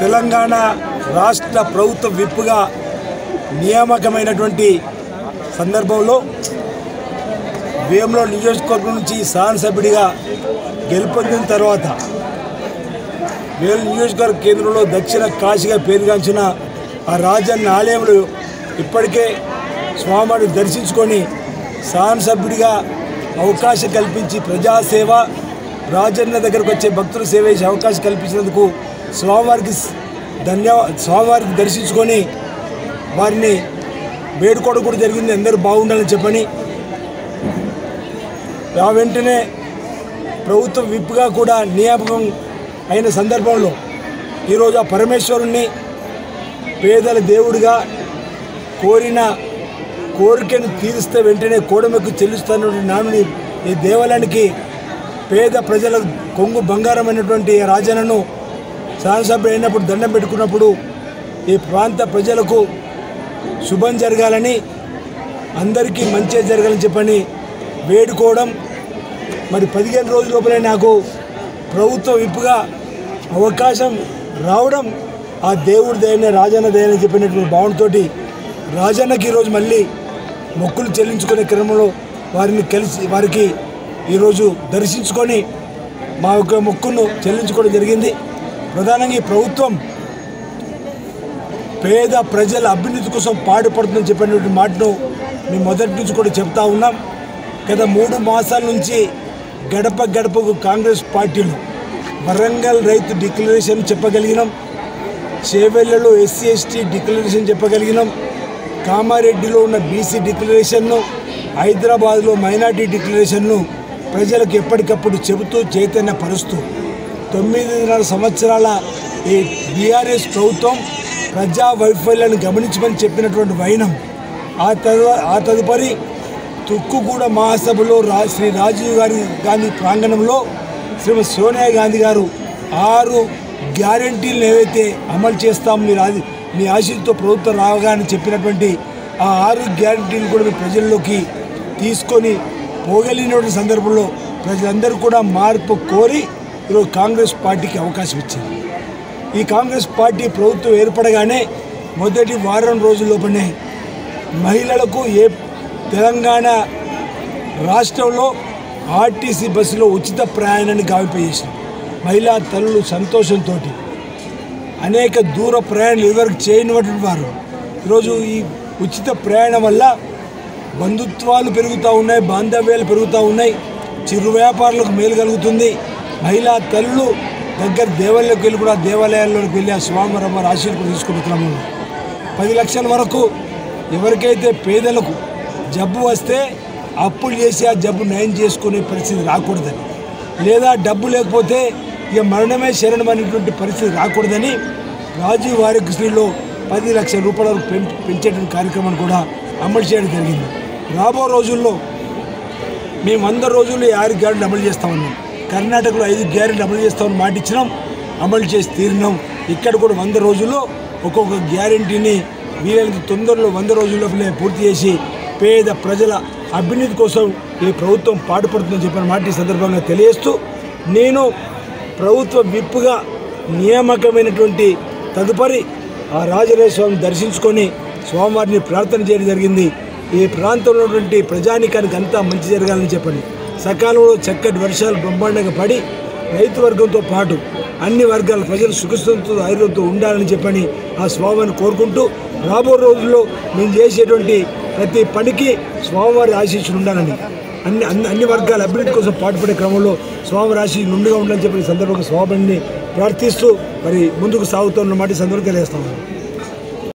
తెలంగాణ రాష్ట్ర ప్రభుత్వ విప్గా నియామకమైనటువంటి సందర్భంలో వేముల నియోజకవర్గం నుంచి శాసనసభ్యుడిగా గెలుపొందిన తర్వాత వేముల నియోజకవర్గ కేంద్రంలో దక్షిణ కాశీగా పేరుగాంచిన ఆ రాజన్న ఆలయంలో ఇప్పటికే స్వామిని దర్శించుకొని శాసనసభ్యుడిగా అవకాశం కల్పించి ప్రజాసేవ రాజన్న దగ్గరకు వచ్చే భక్తుల సేవ చేసే అవకాశం కల్పించినందుకు స్వామివారికి దర్శించుకొని వారిని వేడుకోవడం కూడా జరిగింది. అందరూ బాగుండాలని చెప్పని ఆ వెంటనే ప్రభుత్వ విప్గా కూడా నియామకం అయిన సందర్భంలో ఈరోజు ఆ పరమేశ్వరుణ్ణి పేదల దేవుడిగా కోరిన కోరికను తీరిస్తే వెంటనే కోడమెక్కు చెల్లిస్తున్నటువంటి నానుని ఈ దేవాలయానికి పేద ప్రజల కొంగు బంగారమైనటువంటి రాజన్నను శాసనసభ్యుడు అయినప్పుడు దండం పెట్టుకున్నప్పుడు ఈ ప్రాంత ప్రజలకు శుభం జరగాలని అందరికీ మంచి జరగాలని చెప్పని వేడుకోవడం మరి 15 రోజుల లోపలే నాకు ప్రభుత్వ విప్గా అవకాశం రావడం ఆ దేవుడి దయనే రాజన్న దయని చెప్పినటువంటి భావనతో రాజన్నకి ఈరోజు మళ్ళీ మొక్కులు చెల్లించుకునే క్రమంలో వారికి ఈరోజు దర్శించుకొని మా యొక్క మొక్కును చెల్లించుకోవడం జరిగింది. ప్రధానంగా ఈ ప్రభుత్వం పేద ప్రజల అభ్యున్నతి కోసం పాటుపడుతుందని చెప్పినటువంటి మాటను మేము మొదటి నుంచి కూడా చెప్తా ఉన్నాం. గత 3 మాసాల నుంచి గడప గడపకు కాంగ్రెస్ పార్టీలు వరంగల్ రైతు డిక్లరేషన్ చెప్పగలిగినాం, చేవెళ్లలో ఎస్సీ ఎస్టీ డిక్లరేషన్ చెప్పగలిగినాం, కామారెడ్డిలో ఉన్న బీసీ డిక్లరేషన్ను, హైదరాబాద్లో మైనార్టీ డిక్లరేషన్ను ప్రజలకు ఎప్పటికప్పుడు చెబుతూ చైతన్యపరుస్తూ 9.5 సంవత్సరాల ఈ బీఆర్ఎస్ ప్రభుత్వం ప్రజా వైఫల్యాన్ని గమనించమని చెప్పినటువంటి వైనం. ఆ తదుపరి తుక్కుగూడ మహాసభలో శ్రీ రాజీవ్ గాంధీ ప్రాంగణంలో శ్రీమతి సోనియా గాంధీ గారు 6 గ్యారంటీలను ఏవైతే అమలు చేస్తాం మీ ఆశీస్సుతో ప్రభుత్వం రావగానే చెప్పినటువంటి ఆ 6 గ్యారంటీలు కూడా మీ ప్రజల్లోకి తీసుకొని పోగలిగినటువంటి సందర్భంలో ప్రజలందరూ కూడా మార్పు కోరి ఈరోజు కాంగ్రెస్ పార్టీకి అవకాశం ఇచ్చింది. ఈ కాంగ్రెస్ పార్టీ ప్రభుత్వం ఏర్పడగానే మొదటి వారం రోజుల్లోపనే మహిళలకు తెలంగాణ రాష్ట్రంలో ఆర్టీసీ బస్సులో ఉచిత ప్రయాణాన్ని గావింపజేసిన మహిళా తల్లులు సంతోషంతో అనేక దూర ప్రయాణాలు ఎవరికి చేయనటువంటి వారు ఈరోజు ఈ ఉచిత ప్రయాణం వల్ల బంధుత్వాలు పెరుగుతూ ఉన్నాయి, బాంధవ్యాలు పెరుగుతూ ఉన్నాయి, చిరు వ్యాపారులకు మేలు కలుగుతుంది. మహిళా తల్లులు దగ్గర దేవాలయంలోకి వెళ్ళి కూడా దేవాలయాల్లోకి వెళ్ళి ఆ స్వామివారి ఆశీర్వాదం తీసుకున్న క్రమంలో 10 లక్షల వరకు ఎవరికైతే పేదలకు జబ్బు వస్తే అప్పులు చేసి ఆ జబ్బు నయం చేసుకునే పరిస్థితి రాకూడదని, లేదా డబ్బు లేకపోతే ఇక మరణమే శరణం అనేటువంటి పరిస్థితి రాకూడదని రాజీవ్ ఆరోగ్యశ్రీలో 10 లక్షల రూపాయల వరకు పెంచేటువంటి కార్యక్రమాన్ని కూడా అమలు చేయడం జరిగింది. రాబో రోజుల్లో మేము 100 రోజుల్లో 6 గ్యారెంటీలు అమలు చేస్తూ ఉన్నాం. కర్ణాటకలో 5 గ్యారెంటీలు అమలు చేస్తామని మాట ఇచ్చినాం, అమలు చేసి తీరినాం. ఇక్కడ కూడా 100 రోజుల్లో ఒక్కొక్క గ్యారెంటీని వీలైనంత తొందరలో 100 రోజుల్లోపలే పూర్తి చేసి పేద ప్రజల అభ్యున్నతి కోసం ఈ ప్రభుత్వం పాటుపడుతుందని చెప్పిన మాట ఈ సందర్భంగా తెలియజేస్తూ, నేను ప్రభుత్వ విప్పుగా నియామకమైనటువంటి తదుపరి ఆ రాజరాజేశ్వర స్వామిని దర్శించుకొని స్వామివారిని ప్రార్థన చేయడం జరిగింది. ఈ ప్రాంతంలో ఉన్నటువంటి ప్రజానికానికి అంతా మంచి జరగాలని చెప్పండి. సకాలంలో చక్కటి వర్షాలు బ్రహ్మాండంగా పడి రైతు వర్గంతో పాటు అన్ని వర్గాల ప్రజలు సుఖస్థంతో ఆయుర్వేదంతో ఉండాలని చెప్పని ఆ స్వామిని కోరుకుంటూ, రాబో రోజుల్లో మేము చేసేటువంటి ప్రతి పనికి స్వామివారి ఆశీస్సులు ఉండాలని, అన్ని వర్గాల అభివృద్ధి కోసం పాటుపడే క్రమంలో స్వామివారి ఆశీస్సులు ఉండిగా ఉండాలని చెప్పిన సందర్భంగా స్వామిని ప్రార్థిస్తూ మరి ముందుకు సాగుతున్న మాట సందర్భంగా తెలియజేస్తాము.